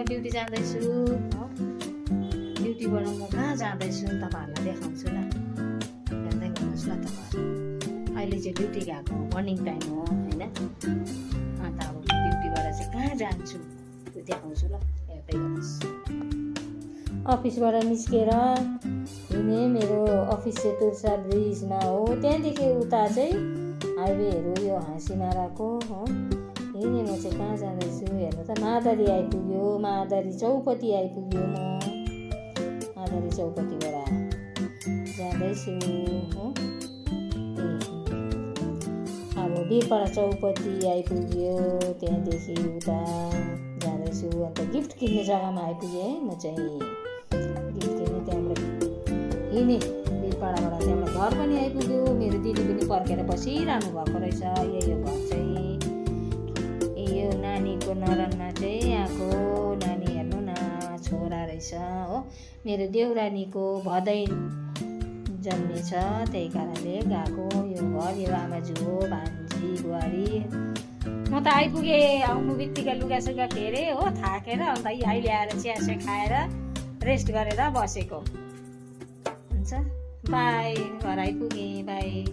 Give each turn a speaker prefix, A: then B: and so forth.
A: Duty जाँदैछु हो। ड्युटीबाट म कहाँ जाँदैछु तपाईँहरूलाई देखाउँछु ल, हेर्दै गर्नुहोस् न तपाईँहरू। अहिले चाहिँ ड्युटी गएको मर्निङ टाइम हो होइन। अन्त अब ड्युटीबाट चाहिँ कहाँ जान्छु त्यो देखाउँछु ल, हेर्दै गर्नुहोस्। अफिसबाट निस्केर हिँडेँ, मेरो अफिस चाहिँ तुर्सा ब्रिजमा हो। त्यहाँदेखि उता चाहिँ हाइवेहरू यो हाँसीमाराको हो। हिँडेँ म चाहिँ कहाँ जाँदैछु हेर्नु त, मादरी आइपुग्यो, मादरी चौपती आइपुग्यो। म मादरी चौपतीबाट जाँदैछु हो। अब वीरपाडा चौपती आइपुग्यो, त्यहाँदेखि उता जाँदैछु। अन्त गिफ्ट किन्ने जग्गामा आइपुगेँ है म चाहिँ। गिफ्ट किन्ने त्यहाँबाट हिँडेँ वीरपाडाबाट, त्यहाँबाट घर पनि आइपुग्यो। मेरो दिदी पनि पर्खेर बसिरहनु भएको रहेछ। यो घर चाहिँ यो नानीको नरनमा चाहिँ आएको, नानी हेर्नु न छोरा रहेछ हो। मेरो देउरानीको भदै जन्मेछ, त्यही कारणले गएको यो घर। यो आमाजू हो, भान्जी बुहारी। म त आइपुगेँ, आउनु बित्तिकै लुगासुगा फेरेँ हो, थाकेर। अन्त अहिले आएर चियासिया खाएर रेस्ट गरेर बसेको हुन्छ। बाई, घर आइपुगेँ, बाई।